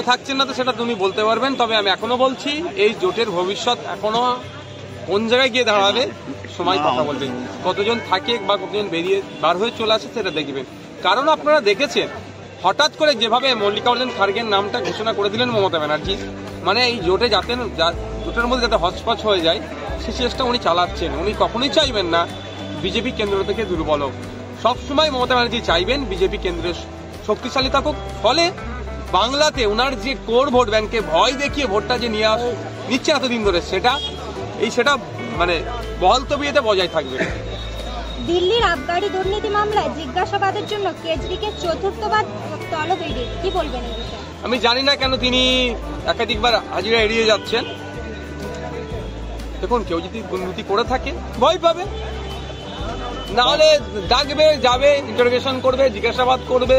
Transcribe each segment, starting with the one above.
থাকছেন না তো সেটা তুমি বলতে পারবেন, তবে আমি এখনো বলছি এই জোটের ভবিষ্যৎ এখনো কোন জায়গায় গিয়ে দাঁড়াবে সময় কথা বলবে। কতজন থাকে বা কতজন বেরিয়ে বার হয়ে চলে আসে সেটা দেখবেন। কারণ আপনারা দেখেছেন হঠাৎ করে যেভাবে মল্লিকার্জুন খাড়গের নামটা ঘোষণা করে দিলেন মমতা ব্যানার্জি, মানে এই জোটে যাতে জোটের মধ্যে যাতে হচপচ হয়ে যায় সে চেষ্টা উনি চালাচ্ছেন। উনি কখনোই চাইবেন না বিজেপি কেন্দ্র থেকে দুর্বল হোক, সবসময় মমতা ব্যানার্জি চাইবেন বিজেপি কেন্দ্রের শক্তিশালী থাকুক। ফলে বাংলাতে ওনার যে কোর ভোট ব্যাংকে ভয় দেখিয়ে ভোটটা যে নিচ্ছে এতদিন ধরে সেটা মানে বহাল তবিয়তে বজায় থাকবে। দিল্লির আবগারি দুর্নীতি মামলায় জিজ্ঞাসাবাদের জন্য কেজরিকে চতুর্থবার তলব ইডি, কি বলবেন এই বিষয়ে? আমি জানি না কেন তিনি একাধিকবার হাজিরা এড়িয়ে যাচ্ছেন। দেখুন, কেউ যদি দুর্নীতি করে থাকে ভয় পাবে, নাহলে ডাকবে, যাবে, ইন্টারোগেশন করবে, জিজ্ঞাসাবাদ করবে,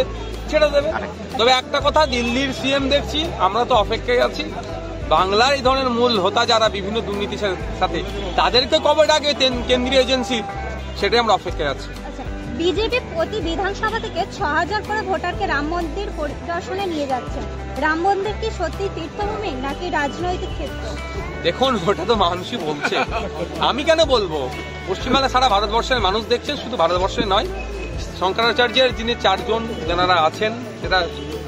ছেড়ে দেবে। তবে একটা কথা, দিল্লির সিএম দেখছি, আমরা তো অপেক্ষায় আছি, বাংলার এই ধরনের মূল হোতা যারা বিভিন্ন দুর্নীতির সাথে তাদেরকে কবে ডাকে কেন্দ্রীয় এজেন্সি, সেটাই আমরা অপেক্ষায় আছি। বিজেপি প্রতি বিধানসভা থেকে 6000 করে ভোটারকে রাম মন্দির পরিদর্শনে নিয়ে যাচ্ছে। রাম মন্দির কি সত্যি তীর্থভূমি নাকি রাজনৈতিক ক্ষেত্র? দেখুন, ওটা তো মানুষই বলছে, আমি কেন বলবো? পশ্চিমবাংলা সারা ভারতবর্ষের মানুষ দেখছেন, শুধু ভারতবর্ষে নয়। শঙ্করাচার্যের যিনি 4 জন যেনারা আছেন, সেটা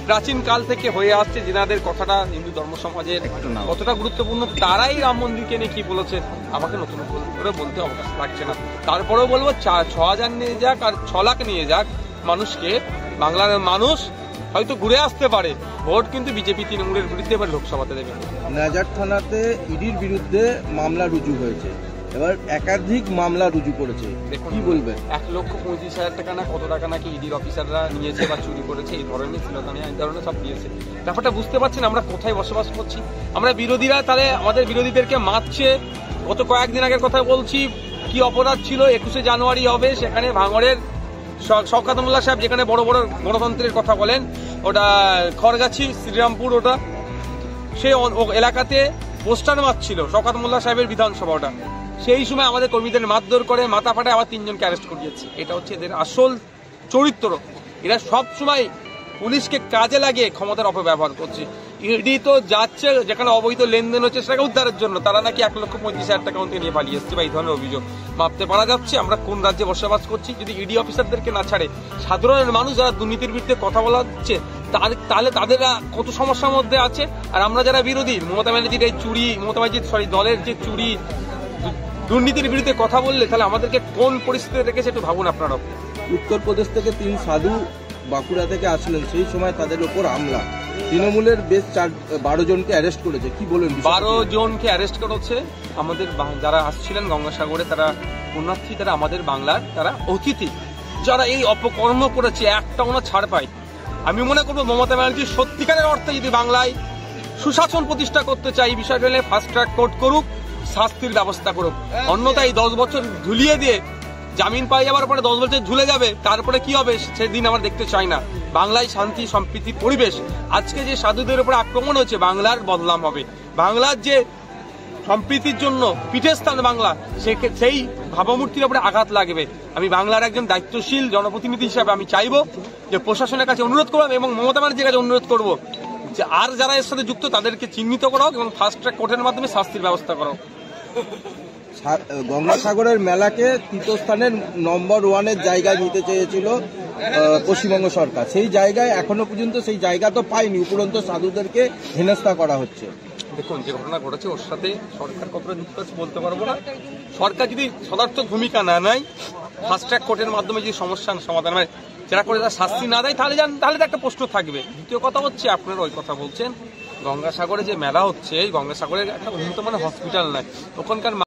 প্রাচীন কাল থেকে হয়ে আসছে, যেনাদের কথাটা হিন্দু ধর্ম সমাজের কতটা গুরুত্বপূর্ণ, তারাই রাম মন্দিরকে নিয়ে কি বলেছে আমাকে নতুন করে বলতে অবকাশ লাগছে না। তারপরেও বলবো 6000 নিয়ে যাক আর 6 লাখ নিয়ে যাক, মানুষকে, বাংলার মানুষ হয়তো ঘুরে আসতে পারে, ভোট কিন্তু বিজেপি তৃণমূলের বিরুদ্ধে এবার লোকসভাতে দেবে। নাজার থানাতে ইডির বিরুদ্ধে মামলা রুজু হয়েছে, এবার একাধিক মামলা রুজু করেছে, কি বলবেন? 1,35,000 টাকা না কত টাকা নাকি ইডির অফিসাররা নিয়েছে বা চুরি করেছে, এই ধরনের শ্লীলতাহানি এই ধরনের সব দিয়েছে। ব্যাপারটা বুঝতে পারছেন আমরা কোথায় বসবাস করছি? আমরা বিরোধীরা তাহলে আমাদের বিরোধীদেরকে মারছে। গত কয়েকদিন আগের কথা বলছি, কি অপরাধ ছিল, 21শে জানুয়ারি হবে, সেখানে ভাঙড়ের শওকত মোল্লা সাহেব যেখানে বড় বড় গণতন্ত্রের কথা বলেন, ওটা খড়গাছি শ্রীরামপুর, ওটা সেই এলাকাতে পোস্টার মারছিল শওকত মোল্লা সাহেবের বিধানসভা, ওটা সেই সময় আমাদের কর্মীদের মারধর করে মাথা ফাটায় আবার 3 জনকে অ্যারেস্ট করিয়েছে। এটা হচ্ছে এদের আসল চরিত্র। এরা সব সময় পুলিশকে কাজে লাগিয়ে ক্ষমতার অপব্যবহার করছে। ইডি তো যাচ্ছে যেখানে অবৈধ লেনদেন হচ্ছে সেটাকে উদ্ধারের জন্য, তারা নাকি 1,35,000 টাকা নিয়ে পালিয়ে এসছে বা এই ধরনের অভিযোগ মাপতে পারা যাচ্ছে আমরা কোন রাজ্যে বসবাস করছি। যদি ইডি অফিসারদেরকে না ছাড়ে সাধারণ মানুষ যারা দুর্নীতির বিরুদ্ধে কথা বলা হচ্ছে, তাহলে তাদেরা কত সমস্যার মধ্যে আছে। আর আমরা যারা বিরোধী, মমতা ব্যানার্জির এই চুরি, দলের যে চুরি দুর্নীতির বিরুদ্ধে কথা বললে তাহলে আমাদেরকে কোন পরিস্থিতিতে রেখেছে একটু ভাবুন আপনারা। উত্তরপ্রদেশ থেকে 3 সাধু বাঁকুড়া থেকে আসলেন, সেই সময় তাদের উপর হামলা, তৃণমূলের বেশ 12 জনকে অ্যারেস্ট করেছে, কি বলেন? 12 জনকে অ্যারেস্ট করেছে। আমাদের যারা আসছিলেন গঙ্গাসাগরে, তারা পুণ্যার্থী, তারা আমাদের বাংলার, তারা অতিথি, যারা এই অপকর্ম করেছে একটাও না ছাড় পায়। আমি মনে করবো মমতা ব্যানার্জি সত্যিকারের অর্থে যদি বাংলায় সুশাসন প্রতিষ্ঠা করতে চাই, এই বিষয়টা হলে ফাস্ট ট্র্যাক কোর্ট করুক, শাস্তির ব্যবস্থা করুক। অন্যথায় 10 বছর ঝুলিয়ে দিয়ে জামিন পাই যাওয়ার পরে 10 বছর ঝুলে যাবে, তারপরে কি হবে সেদিন আমরা দেখতে চাই না। বাংলায় শান্তি সম্প্রীতি পরিবেশ, আজকে যে সাধুদের উপর আক্রমণ হচ্ছে, বাংলার বদনাম হবে। বাংলার যে সম্প্রীতির জন্য পীঠস্থান বাংলা, সেই ভাবমূর্তির উপরে আঘাত লাগবে। আমি বাংলার একজন দায়িত্বশীল জনপ্রতিনিধি হিসাবে আমি চাইবো যে প্রশাসনের কাছে অনুরোধ করবো এবং মমতা ব্যানার্জির কাছে অনুরোধ করবো যে আর যারা এর সাথে যুক্ত তাদেরকে চিহ্নিত করা হোক এবং ফাস্ট ট্র্যাক কোর্টের মাধ্যমে শাস্তির ব্যবস্থা করা হোক। গঙ্গাসাগরের মেলাকে তীর্থস্থানের নম্বর 1-এর জায়গায় নিতে চেয়েছিল পশ্চিমবঙ্গ সরকার, সেই জায়গায় এখনো পর্যন্ত সেই জায়গা তো পায়নি, উপরন্তু সাধুদেরকে হেনস্থা করা হচ্ছে। দেখুন, যে ঘটনা ঘটেছে ওর সাথে সরকার কতটা যুক্ত আছে বলতে পারবো না। সরকার যদি সদার্থক ভূমিকা না নেয়, ফাস্ট ট্র্যাক কোর্টের মাধ্যমে যদি সমস্যার সমাধান হয়, যারা করে তারা শাস্তি না দেয়, তাহলে তো একটা প্রশ্ন থাকবে। দ্বিতীয় কথা হচ্ছে, আপনারা ওই কথা বলছেন গঙ্গাসাগরে যে মেলা হচ্ছে, এই গঙ্গাসাগরের একটা উন্নত মানের হসপিটাল নাই, ওখানকার